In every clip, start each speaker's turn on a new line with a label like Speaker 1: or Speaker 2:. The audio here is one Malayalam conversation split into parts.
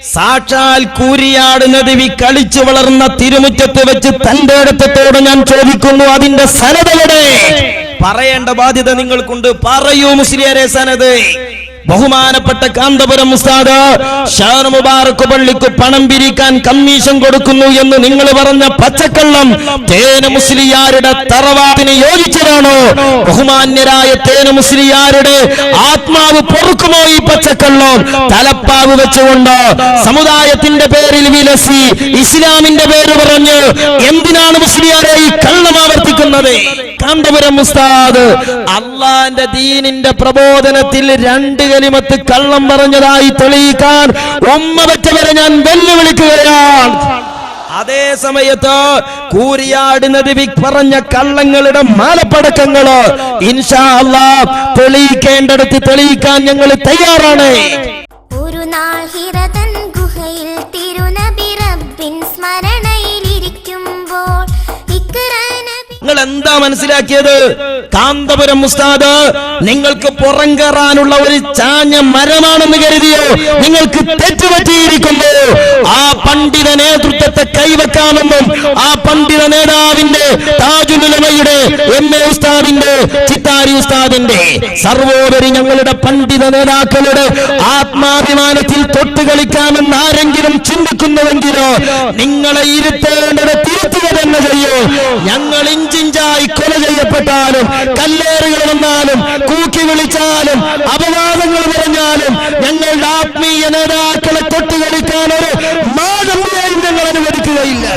Speaker 1: സാക്ഷാൽ കൂരിയാട് നദി കളിച്ചു വളർന്ന തിരുമുറ്റത്ത് വെച്ച് തന്റെ അടുത്തോട് ഞാൻ ചോദിക്കുന്നു, അതിന്റെ സനദെവിടെ? പറയേണ്ട ബാധ്യത നിങ്ങൾക്കുണ്ട്. പറയൂ മുസ്ലിയാരെ സനദ്. ബഹുമാനപ്പെട്ട കാന്തപുരം ഉസ്താദ് ഷാൻ മുബാറക് പള്ളിക്ക് പണം പിരിക്കാൻ കമ്മീഷൻ കൊടുക്കുന്നു എന്ന് നിങ്ങൾ പറഞ്ഞ പച്ചക്കള്ളം തേന മുസ്ലിയാരുടെ തറവാട്ടിന് യോജിച്ചതാണോ? ബഹുമാന്യരായ തേന മുസ്ലിയാരുടെ ആത്മാവ് പൊറുക്കുമോ ഈ പച്ചക്കള്ളം? തലപ്പാവ് വെച്ചുകൊണ്ട് സമുദായത്തിന്റെ പേരിൽ വിലസി ഇസ്ലാമിന്റെ പേര് പറഞ്ഞ് എന്തിനാണ് മുസ്ലിയാരെ ഈ കള്ളം ആവർത്തിക്കുന്നത്? കാന്തപുരം ഉസ്താദ് അള്ളാന്റെ ദീനിന്റെ പ്രബോധനത്തിൽ 2 കലിമത്ത് കള്ളം പറഞ്ഞതായി തെളിയിക്കാൻ ഉമ്മ വെച്ചവരെ ഞാൻ വെല്ലുവിളിക്കുകയാണ്. അതേ സമയത്ത് കൂരിയാട് നദി പറഞ്ഞ കള്ളങ്ങളുടെ മാലപ്പടക്കങ്ങള് ഇൻഷാ അല്ലാഹ് തെളിയിക്കേണ്ടടുത്ത് തെളിയിക്കാൻ ഞങ്ങൾ തയ്യാറാണ്.
Speaker 2: ഒരു നാൾ ഹിറതൻ ഗുഹയിൽ തിരുനബി റബ്ബിൻ സ്മരണയിലിരിക്കുമ്പോൾ നിങ്ങൾ എന്താ മനസ്സിലാക്കിയത്? കാന്തപുരം ഉസ്താദ് നിങ്ങൾക്ക് പുറം കയറാനുള്ള ഒരു ചാഞ്ഞ മരമാണെന്ന് കരുതിയോ? നിങ്ങൾക്ക് തെറ്റുപറ്റിയിരിക്കുന്നു. ആ പണ്ഡിത നേതൃത്വത്തെ കൈവെക്കാമെന്നും ആ പണ്ഡിത നേതാവിന്റെ താജുൽ ഉലമയുടെ MA ഉസ്താദിന്റെ ചിത്താരി ഉസ്താദിന്റെ സർവോപരി ഞങ്ങളുടെ പണ്ഡിത നേതാക്കളുടെ ആത്മാഭിമാനത്തിൽ തൊട്ടുകളിക്കാമെന്ന് ആരെങ്കിലും ചിന്തിക്കുന്നുവെങ്കിലോ നിങ്ങളെ ഇരുത്തേണ്ടത് തിരുത്തുക തന്നെ ചെയ്യൂ. ഞങ്ങൾ ഇഞ്ചിഞ്ചായി കൊല ചെയ്യപ്പെട്ടാലും കല്ലേറുകൾ വന്നാലും കൂക്കി വിളിച്ചാലും അപവാദങ്ങൾ പറഞ്ഞാലും ഞങ്ങളുടെ ആത്മീയ നേതാക്കളെ തൊട്ടുകളിക്കാൻ ഒരു മാതൃകയും ഞങ്ങൾ അനുവദിക്കുകയില്ല.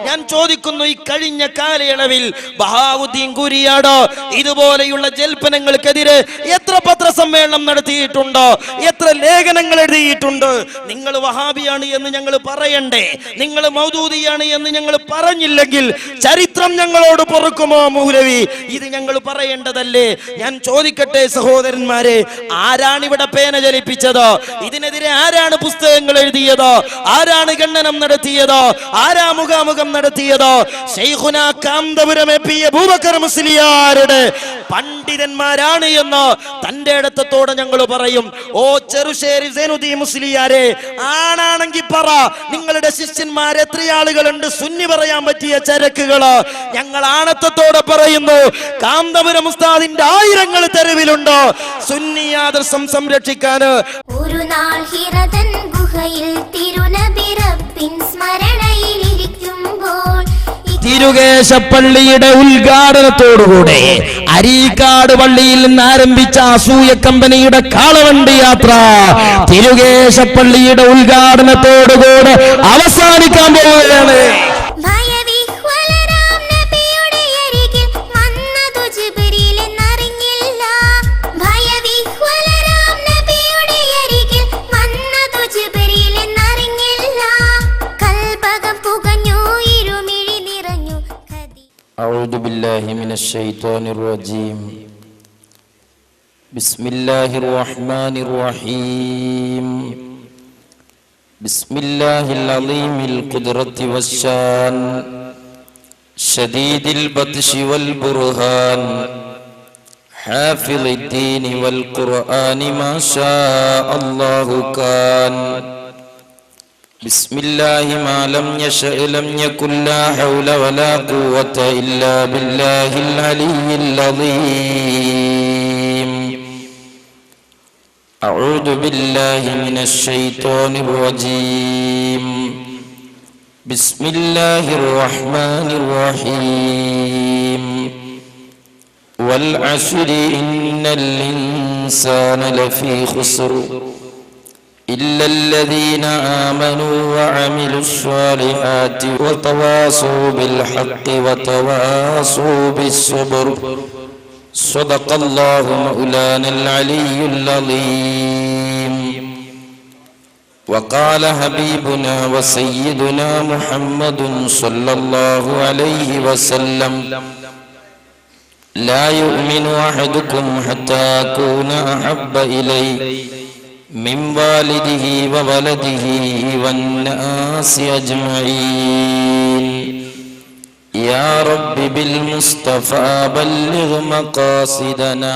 Speaker 2: ഞാൻ ചോദിക്കുന്നു, ഈ കഴിഞ്ഞ കാലയളവിൽ ബഹാവുദ്ദീൻ കുരിയാട് ഇതുപോലെയുള്ള ജൽപ്പനങ്ങൾക്കെതിരെ എത്ര പത്രസമ്മേളനം നടത്തിയിട്ടുണ്ടോ? എത്ര ലേഖനങ്ങൾ എഴുതിയിട്ടുണ്ട്? നിങ്ങൾ വഹാബിയാണ് എന്ന് ഞങ്ങൾ പറയണ്ടേ? നിങ്ങൾ മൗദൂദിയാണ് എന്ന് ഞങ്ങൾ പറഞ്ഞില്ലെങ്കിൽ ചരിത്രം ഞങ്ങളോട് പൊറുക്കുമോ മൗലവി? ഇത് ഞങ്ങൾ പറയേണ്ടതല്ലേ? ഞാൻ ചോദിക്കട്ടെ സഹോദരന്മാരെ, ആരാണ് ഇവിടെ പേന ചലിപ്പിച്ചത്? ഇതിനെതിരെ ആരാണ് പുസ്തകങ്ങൾ എഴുതിയത്? ആരാണ് ഖണ്ഡനം നടത്തിയത്? ആരാ മുഖാമുഖം നടത്തിയത്? ശൈഖുന കാന്തപുരം MP അബൂബക്കർ മുസ്ലിയാരുടെ പണ്ഡിതന്മാരാണ് എന്ന് തന്റെ ഇടത്തോടെ ഞങ്ങൾ പറയും. ഓ ചെറുശ്ശേരി സൈനുദ്ദീൻ മുസ്ലിയാരെ, ആണാണെങ്കിൽ പറ, നിങ്ങളുടെ ശിഷ്യന്മാർ എത്ര ആളുകളുണ്ട്? സുന്നി പറയാൻ പറ്റിയ ചരക്കുകള് ഞങ്ങൾ ആണത്തോടെ പറയുന്നു. കാന്തപുരം ഉസ്താദിന്റെ 1000 തെരുവിലുണ്ട് സുന്നി ആദർശം സംരക്ഷിക്കാൻ. ഒരു നാൾ ഹിറതൻ ഗുഹയിൽ തിരുനബി റബ്ബിൻ സ്മരണയിലിരിക്കുമ്പോൾ
Speaker 1: തിരുകേശപ്പള്ളിയുടെ ഉദ്ഘാടനത്തോടുകൂടെ അരീക്കാട് പള്ളിയിൽ നിന്ന് ആരംഭിച്ച അസൂയ കമ്പനിയുടെ കാളവണ്ടി യാത്ര തിരുകേശപ്പള്ളിയുടെ ഉദ്ഘാടനത്തോടുകൂടെ അവസാനിക്കാൻ പോവുകയാണ്.
Speaker 3: أعوذ بالله من الشيطان الرجيم. بسم الله الرحمن الرحيم. بسم الله العظيم القدرة والشان شديد البطش والبرهان حافظ الدين والقرآن ما شاء الله كان. بسم الله ما لم يشأ لم يكن لا حول ولا قوة إلا بالله العلي العظيم. أعوذ بالله من الشيطان الرجيم. بسم الله الرحمن الرحيم. والعشر إن الإنسان لفي خسر إلا الذين آمنوا وعملوا الصالحات وتواصوا بالحق وتواصوا بالصبر. صدق الله مولانا العلي العظيم. وقال حبيبنا وسيدنا محمد صلى الله عليه وسلم لا يؤمن أحدكم حتى أكون أحب إليه من والده وولده والناس أجمعين. يا رب بالمصطفى بلغ مقاصدنا